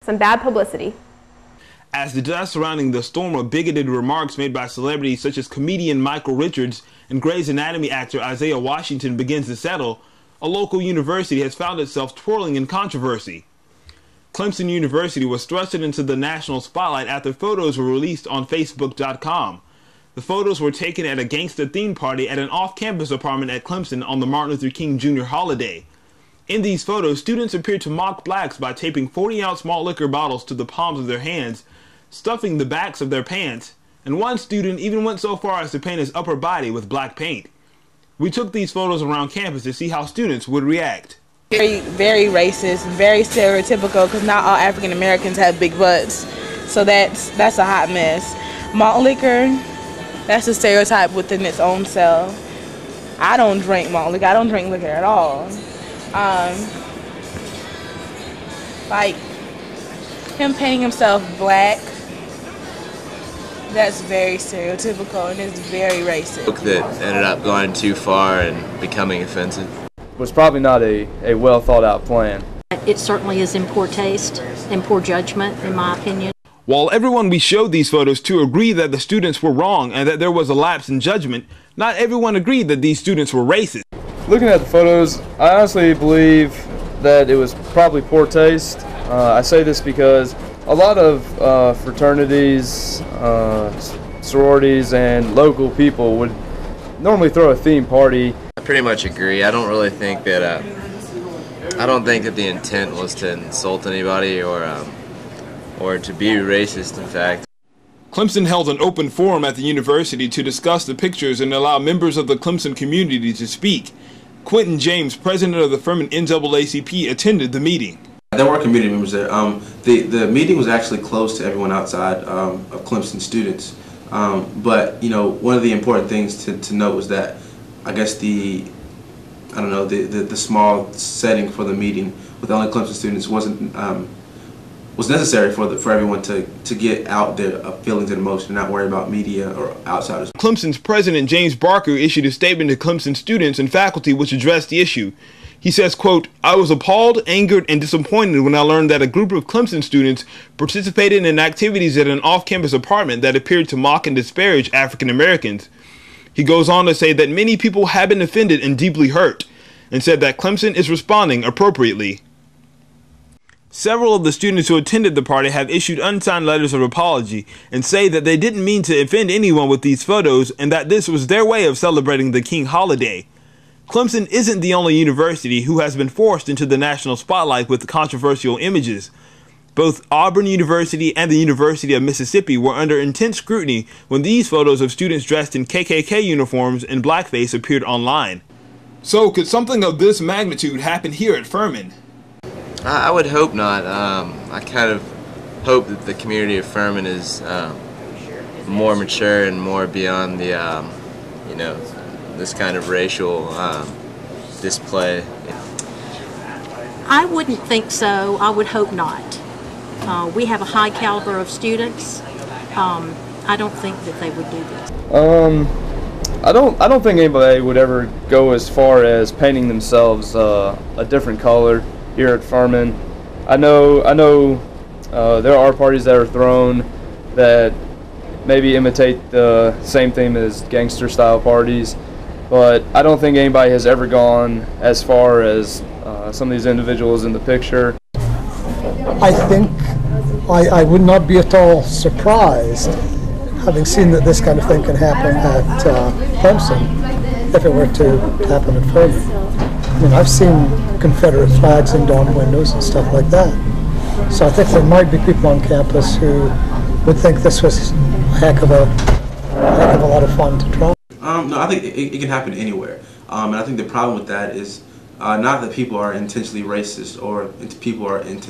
some bad publicity. As the dust surrounding the storm of bigoted remarks made by celebrities such as comedian Michael Richards and Grey's Anatomy actor Isaiah Washington begins to settle, a local university has found itself twirling in controversy. Clemson University was thrusted into the national spotlight after photos were released on Facebook.com. The photos were taken at a gangster theme party at an off-campus apartment at Clemson on the Martin Luther King Jr. holiday. In these photos, students appeared to mock blacks by taping 40-ounce malt liquor bottles to the palms of their hands, stuffing the backs of their pants, and one student even went so far as to paint his upper body with black paint. We took these photos around campus to see how students would react. Very, very racist, very stereotypical, because not all African Americans have big butts. So that's a hot mess. Malt liquor, that's a stereotype within its own self. I don't drink malt liquor. I don't drink liquor at all. Like him painting himself black, that's very stereotypical and it's very racist. That ended up going too far and becoming offensive. Was probably not a well thought out plan. It certainly is in poor taste and poor judgment, in my opinion. While everyone we showed these photos to agreed that the students were wrong and that there was a lapse in judgment, not everyone agreed that these students were racist. Looking at the photos, I honestly believe that it was probably poor taste. I say this because a lot of fraternities, sororities, and local people would normally throw a theme party. I pretty much agree. I don't really think that I don't think that the intent was to insult anybody or to be racist, in fact. Clemson held an open forum at the university to discuss the pictures and allow members of the Clemson community to speak. Quentin James, president of the Furman NAACP, attended the meeting. There were community members there. The meeting was actually closed to everyone outside of Clemson students. But you know, one of the important things to note was that I guess the small setting for the meeting with only Clemson students was necessary for everyone to get out their feelings and emotions and not worry about media or outsiders. Clemson's president James Barker issued a statement to Clemson students and faculty which addressed the issue. He says, quote, "I was appalled, angered, and disappointed when I learned that a group of Clemson students participated in activities at an off-campus apartment that appeared to mock and disparage African Americans." He goes on to say that many people have been offended and deeply hurt, and said that Clemson is responding appropriately. Several of the students who attended the party have issued unsigned letters of apology and say that they didn't mean to offend anyone with these photos and that this was their way of celebrating the King holiday. Clemson isn't the only university who has been forced into the national spotlight with controversial images. Both Auburn University and the University of Mississippi were under intense scrutiny when these photos of students dressed in KKK uniforms and blackface appeared online. So, could something of this magnitude happen here at Furman? I would hope not. I kind of hope that the community of Furman is more mature and more beyond the, this kind of racial display. I wouldn't think so. I would hope not. We have a high caliber of students. I don't think that they would do this. I don't think anybody would ever go as far as painting themselves a different color here at Furman. I know there are parties that are thrown that maybe imitate the same theme as gangster style parties, but I don't think anybody has ever gone as far as some of these individuals in the picture. I think I would not be at all surprised, having seen that this kind of thing can happen at Clemson, if it were to happen at Furman. I mean, I've seen Confederate flags in dorm windows and stuff like that. So I think there might be people on campus who would think this was a heck of a lot of fun to try. No, I think it can happen anywhere. And I think the problem with that is not that people are intentionally racist or people are intentionally